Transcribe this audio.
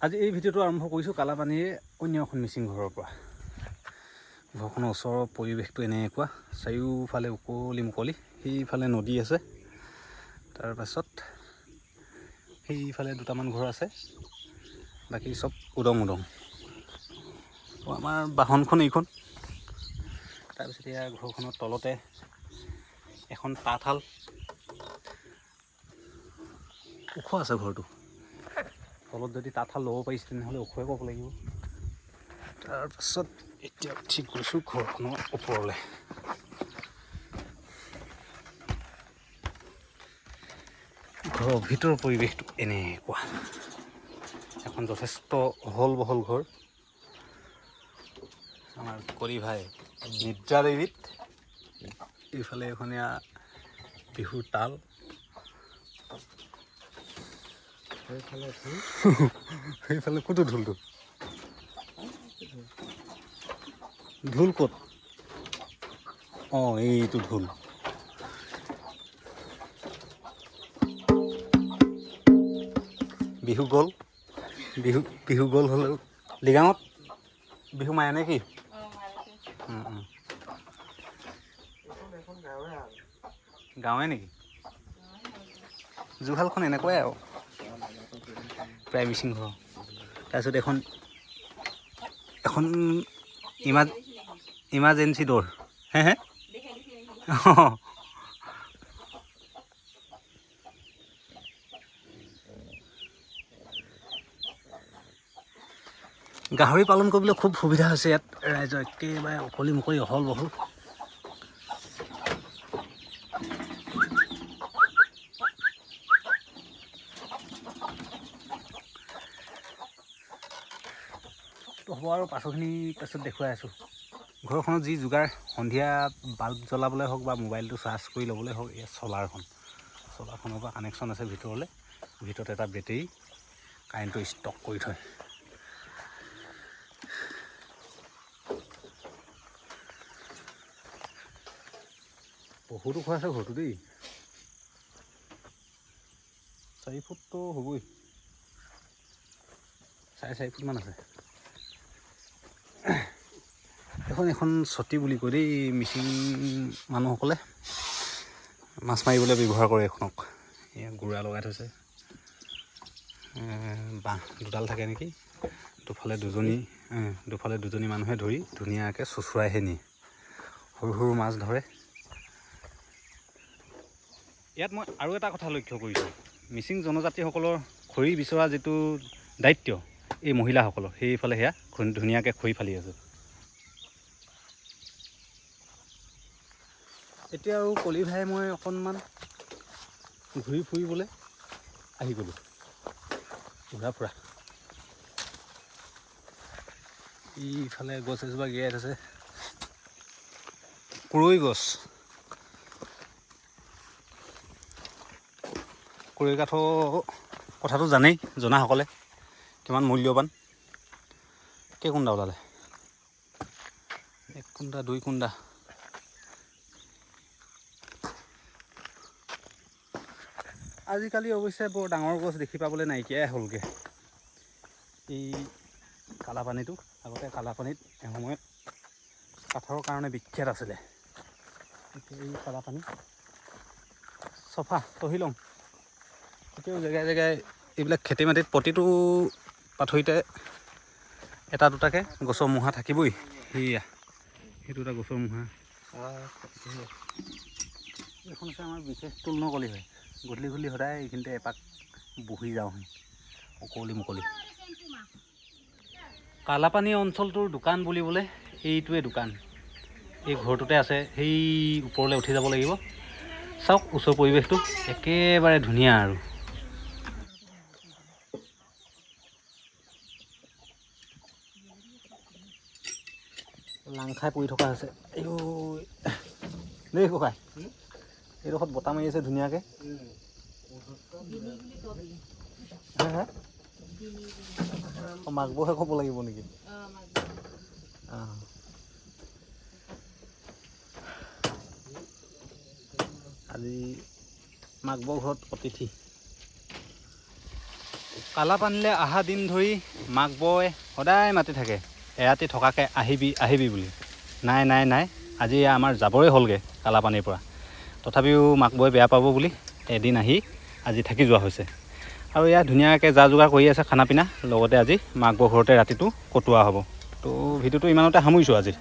আজি এই ভিডিঅ'টো আৰম্ভ কৰিছোঁ কালাপানীৰ অন্য এখন মিচিং ঘৰৰ পৰা। ঘৰখনৰ ওচৰৰ পৰিৱেশটো এনেকুৱা, চাৰিওফালে মুকলি মুকলি, সেইফালে নদী আছে, তাৰপাছত সেইফালে দুটামান ঘৰ আছে, বাকী চব উদং উদং। আমাৰ বাহনখন এইখন, তাৰপিছত এয়া ঘৰখনৰ তলতে এখন তাঁতশাল, ওখ আছে ঘৰটো। তলত যদি তাঁতশাল ল'ব পাৰিছে তেনেহ'লে ওখই ক'ব লাগিব। তাৰপাছত এতিয়া ঠিক কৰিছোঁ ঘৰখনৰ ওপৰলৈ। ঘৰৰ ভিতৰৰ পৰিৱেশটো এনেকুৱা, এখন যথেষ্ট অহল বহল ঘৰ। আমাৰ কৰি ভাই নিদ্ৰা দেৱীত, এইফালে এখনীয়া বিহুৰ তাল, সেইফালে ক'তো ঢোলটো ঢোল ক'ত? অঁ, এইটো ঢোল। বিহু গ'ল, বিহু গ'ল হ'লেও লিগাঙত বিহু মাৰে নে কি? গাঁৱে নেকি? জুহালখন এনেকুৱাই আৰু প্ৰায় মিচিং ঘৰ। তাৰপিছত এখন ইমাৰ্জেঞ্চি দ'ৰ। হে অঁ, গাহৰি পালন কৰিবলৈ খুব সুবিধা হৈছে ইয়াত ৰাইজৰ, একেবাৰে মুকলি মুকলি অহল বহল। হ'ব আৰু পাছৰখিনি পাছত দেখুৱাই আছোঁ। ঘৰখনত যি যোগাৰ, সন্ধিয়া বাল্ব জ্বলাবলৈ হওক বা মোবাইলটো চাৰ্জ কৰি ল'বলৈ হওক, এই চলাৰখনৰ পৰা কানেকশ্যন আছে ভিতৰলৈ। ভিতৰত এটা বেটেৰী কাৰেণ্টটো ষ্টক কৰি থয়। বহুতো ওখ আছে ঘৰটো দেই, 4 ফুটটো হ'বই, 4.5 ফুটমান আছে। এখন চটী বুলি কয় দেই, মিচিং মানুহসকলে মাছ মাৰিবলৈ ব্যৱহাৰ কৰে এইখনক। এয়া গুড়া লগাই থৈছে, বাঁহ দুডাল থাকে নেকি, দুফালে দুজনী মানুহে ধৰি ধুনীয়াকৈ চোঁচৰাইহে নিয়ে। সৰু সৰু মাছ ধৰে। ইয়াত মই আৰু এটা কথা লক্ষ্য কৰিছোঁ, মিচিং জনজাতিসকলৰ খৰি বিচৰা যিটো দায়িত্ব এই মহিলাসকলৰ, সেইফালে সেয়া ধুনীয়াকৈ খৰি ফালি আছে। এতিয়া আৰু কলি ভাই মই অকণমান ঘূৰি ফুৰিবলৈ আহি গ'লোঁ, ঘূৰা ফুৰা। ইফালে গছ এজোপা গিৰাই থৈছে, কুৰৈ গছ। কুৰৈ কাঠৰ কথাটো জনাসকলে কিমান মূল্যৱান। কেইকুণ্ডা ওলালে? 1 কুণ্ডা 2 কুণ্ডা। আজিকালি অৱশ্যে বৰ ডাঙৰ গছ দেখি পাবলৈ নাইকিয়াই হ'লগৈ। এই কালাপানীটো, আগতে কালাপানীত এসময়ত কাঠৰ কাৰণে বিখ্যাত আছিলে। এতিয়া এই কালাপানী চফা তহিলং। এতিয়াও জেগাই জেগাই এইবিলাক খেতি মাটিত প্ৰতিটো পাথৰিতে এটা দুটাকৈ গছৰ মুঢ়া থাকিবই। সেয়া সেইটো এটা গছৰ মুঢ়া। এইখন হৈছে আমাৰ বিশেষ তুলনকলি হয়। গধূলি সদায় এইখিনিতে এপাক বহি যাওঁ, মুকলি মুকলি। কালাপানী অঞ্চলটোৰ দোকান বুলিবলৈ এইটোৱে দোকান। এই ঘৰটোতে আছে, সেই ওপৰলৈ উঠি যাব লাগিব। চাওক ওচৰ পৰিৱেশটো একেবাৰে ধুনীয়া আৰু। লাং খাই পৰি থকা হৈছে। দেই ককাই, এইডোখৰত বতাহ মাৰি আছে ধুনীয়াকৈ। মাকবহে ক'ব লাগিব নেকি? আজি মাকবৰ ঘৰত অতিথি। কালাপানীলৈ অহা দিন ধৰি মাক বই সদায় মাতি থাকে, এৰাতি থকাকৈ আহিবি আহিবি বুলি। নাই নাই নাই, আজি আমাৰ যাবই হ'লগৈ কালাপানীৰ পৰা। তথাপিও মাক বই বেয়া পাব বুলি এদিন আহি আজি থাকি যোৱা হৈছে। আৰু ইয়াত ধুনীয়াকৈ যা যোগাৰ কৰি আছে খানা পিনা, লগতে আজি মাক বই ঘৰতে ৰাতিটো কটোৱা হ'ব। তো ভিডিঅ'টো ইমানতে সামৰিছোঁ আজি।